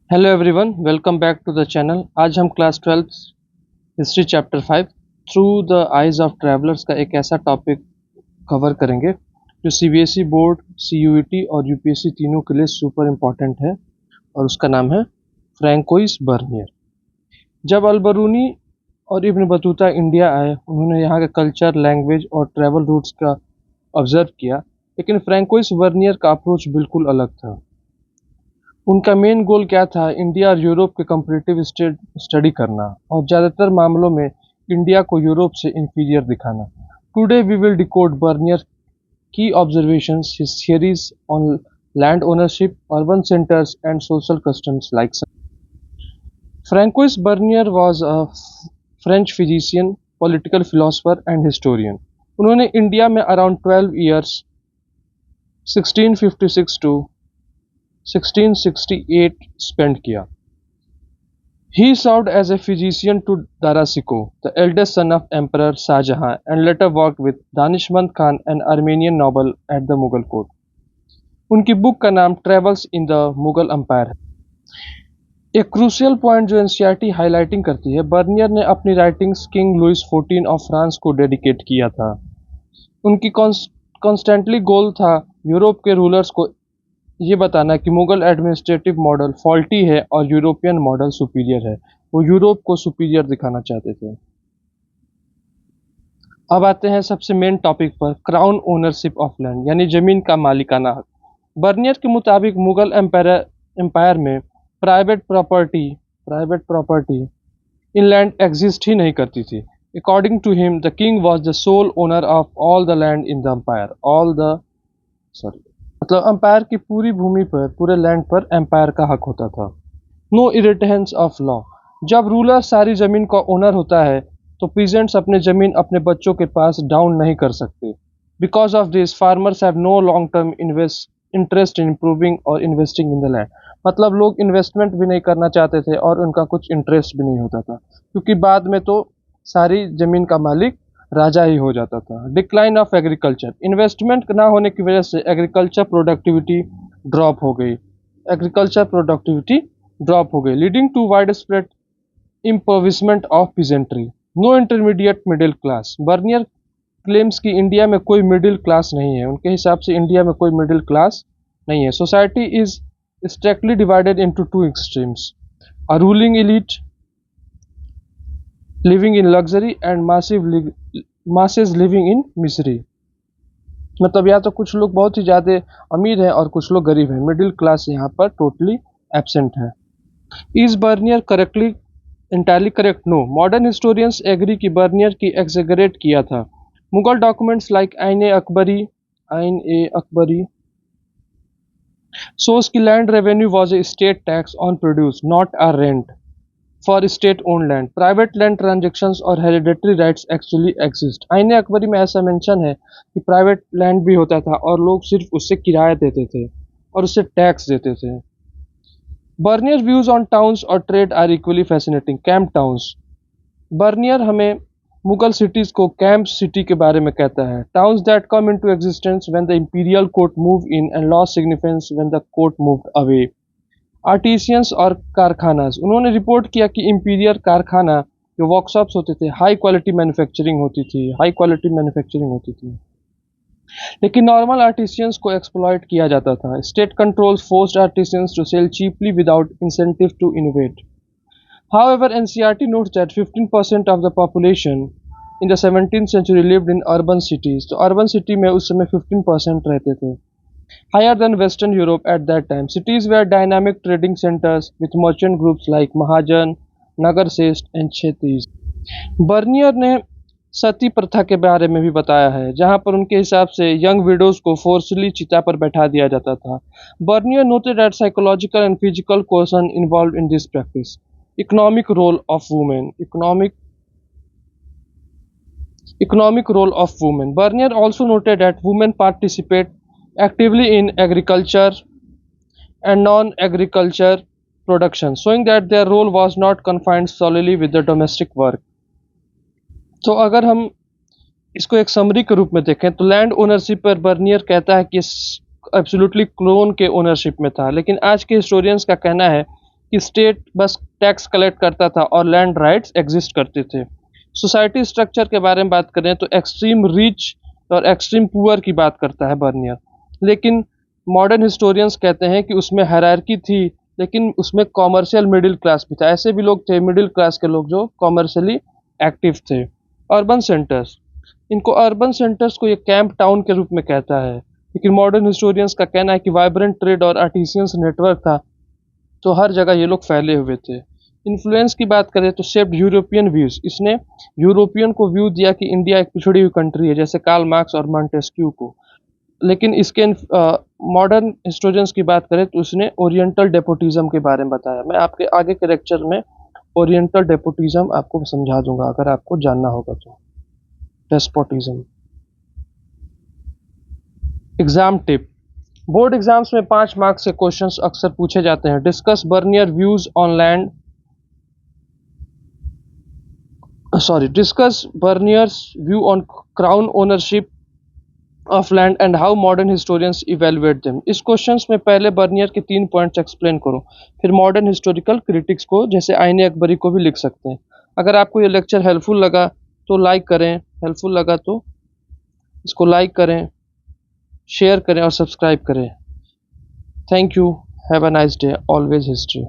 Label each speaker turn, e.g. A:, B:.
A: Hello everyone, welcome back to the channel. आज हम class 12 history chapter 5 through the eyes of travellers का एक ऐसा टॉपिक कवर करेंगे जो सीबीएसई बोर्ड, सीयूईटी और यूपीएससी तीनों के लिए सुपर इम्पोर्टेंट है और उसका नाम है फ्रैंकोइस बर्नियर। जब अल-बरूनी और इब्न बतूता इंडिया आए, उन्होंने यहाँ के कल्चर, लैंग्वेज और ट्रैवल रूट्स का ऑब्जर्व किया, लेकिन फ्रैंकोइस बर्नियर का अप्रोच बिल्कुल अलग था। उनका मेन गोल क्या था? इंडिया और यूरोप के कंपैरेटिव स्टडी करना और ज़्यादातर मामलों में इंडिया को यूरोप से इंफीरियर दिखाना। Today we will decode Bernier की observations, his theories on land ownership, urban centres and social customs like. Francois Bernier was a French physician, political philosopher and historian. उन्होंने इंडिया में around 12 years 1656 to 1668 spent किया। He served as a physician to Dara Shikoh, the eldest son of Emperor Shah Jahan, and later worked with Danishmand Khan, an Armenian noble at the Mughal court. उनकी book का नाम travels in the Mughal empire है। एक crucial point जो NCERT highlighting करती है, Bernier ने अपनी writings king Louis 14 of France को डेडिकेट किया था। उनकी कॉन्स्टेंटली गोल था यूरोप के रूलर्स को ये बताना कि मुगल एडमिनिस्ट्रेटिव मॉडल फॉल्टी है और यूरोपियन मॉडल सुपीरियर है। वो यूरोप को सुपीरियर दिखाना चाहते थे। अब आते हैं सबसे मेन टॉपिक पर, क्राउन ओनरशिप ऑफ लैंड, यानी जमीन का मालिकाना हक। बर्नियर के मुताबिक मुगल एम्पायर में private property in land exist ही नहीं करती थी। According to him, the king was the sole owner of all the land in the empire. मतलब एम्पायर की पूरी भूमि पर, पूरे लैंड पर एम्पायर का हक होता था। No inheritance of law. जब रूलर सारी जमीन का ओनर होता है तो पीजेंट्स अपने जमीन अपने बच्चों के पास डाउन नहीं कर सकते। Because of this, farmers have no long term interest in improving और इन्वेस्टिंग इन द लैंड। मतलब लोग इन्वेस्टमेंट भी नहीं करना चाहते थे और उनका कुछ इंटरेस्ट भी नहीं होता था, क्योंकि बाद में तो सारी जमीन का मालिक राजा ही हो जाता था। Decline of agriculture. इन्वेस्टमेंट ना होने की वजह से एग्रीकल्चर प्रोडक्टिविटी ड्रॉप हो गई, leading to wide spread impoverishment of peasantry. No intermediate middle class. Bernier claims कि इंडिया में कोई मिडिल क्लास नहीं है। उनके हिसाब से इंडिया में कोई मिडिल क्लास नहीं है। Society is strictly divided into two extremes, a ruling elite living in luxury and masses living in misery। मतलब या तो कुछ लोग बहुत ही ज़्यादा अमीर हैं और कुछ लोग गरीब हैं। मिडिल क्लास यहाँ पर टोटली एब्सेंट है। Is Bernier entirely correct? No. Modern historians agree कि बर्नियर की एक्सेगरेट किया था। Mughal documents like Ain e Akbari shows कि land revenue was a state tax on produce, not a rent for state own land. Private land transactions और hereditary rights actually exist. Ain e Akbari में ऐसा mention है कि प्राइवेट लैंड भी होता था और लोग सिर्फ उससे किराया देते थे और उससे टैक्स देते थे। बर्नियर व्यूज ऑन टाउन्स और trade are equally fascinating. Camp towns. Bernier हमें मुगल सिटीज को कैंप सिटी के बारे में कहता है। Towns that come into existence when the imperial court move in and lost significance when the court moved away. Artisans और कारखानाज। उन्होंने रिपोर्ट किया कि इंपीरियर कारखाना जो वर्कशॉप्स होते थे, हाई क्वालिटी मैन्युफैक्चरिंग होती थी, लेकिन नॉर्मल आर्टिसियंस को एक्सप्लॉइट किया जाता था। State controls forced artisans to sell cheaply without incentive to innovate. However, NCERT notes that 15% of the population in the 17th century lived in urban cities। तो urban city में उस समय 15% रहते थे, higher than Western Europe at that time। Cities were dynamic trading centers with merchant groups like Mahajan, Nagar Seth and Kshitris। Bernier ने सती प्रथा के बारे में भी बताया है, जहां पर उनके हिसाब से यंग विडोज को फोर्सली चिता पर बैठा दिया जाता था। Bernier noted that psychological and physical coercion involve in this practice. Economic role of women. Economic role of women। Bernier also noted that women participate actively in agriculture and non-agriculture production, showing that their role was not confined solely with the domestic work। तो अगर हम इसको एक summary के रूप में देखें तो लैंड ओनरशिप पर बर्नियर कहता है कि एब्सोल्युटली क्लोन के ओनरशिप में था, लेकिन आज के हिस्टोरियंस का कहना है कि स्टेट बस टैक्स कलेक्ट करता था और लैंड राइट्स एग्जिस्ट करते थे। सोसाइटी स्ट्रक्चर के बारे में बात करें तो एक्सट्रीम रिच और एक्सट्रीम पुअर की बात करता है बर्नियर, लेकिन मॉडर्न हिस्टोरियंस कहते हैं कि उसमें हायरार्की थी, लेकिन उसमें कॉमर्शियल मिडिल क्लास भी था। ऐसे भी लोग थे मिडिल क्लास के लोग जो कॉमर्शियली एक्टिव थे। अर्बन सेंटर्स, इनको अर्बन सेंटर्स को ये कैंप टाउन के रूप में कहता है, लेकिन मॉडर्न हिस्टोरियंस का कहना है कि वाइब्रेंट ट्रेड और आर्टिसियंस नेटवर्क था, तो हर जगह ये लोग फैले हुए थे। इन्फ्लुएंस की बात करें तो शेप्ड यूरोपियन व्यूज, इसने यूरोपियन को व्यू दिया कि इंडिया एक पिछड़ी हुई कंट्री है, जैसे कार्ल मार्क्स और मॉन्टेस्क्यू को। लेकिन इसके मॉडर्न हिस्टोरियंस की बात करें तो उसने ओरिएंटल डेपोटिज्म के बारे में बताया। मैं आपके आगे के लेक्चर में ओरिएंटल डेपोटिज्म आपको समझा दूंगा अगर आपको जानना होगा तो। Despotism. Exam tip, board exams में 5 मार्क्स के क्वेश्चंस अक्सर पूछे जाते हैं। Discuss Bernier views on land, discuss Bernier's view on crown ownership of land and how modern historians evaluate them. इस क्वेश्चंस में पहले बर्नियर के 3 पॉइंट्स एक्सप्लेन करो, फिर मॉडर्न हिस्टोरिकल क्रिटिक्स को जैसे आईने अकबरी को भी लिख सकते हैं। अगर आपको ये लेक्चर हेल्पफुल लगा तो लाइक करें, हेल्पफुल लगा तो इसको लाइक करें, शेयर करें और सब्सक्राइब करें। Thank you, have a nice day, always history.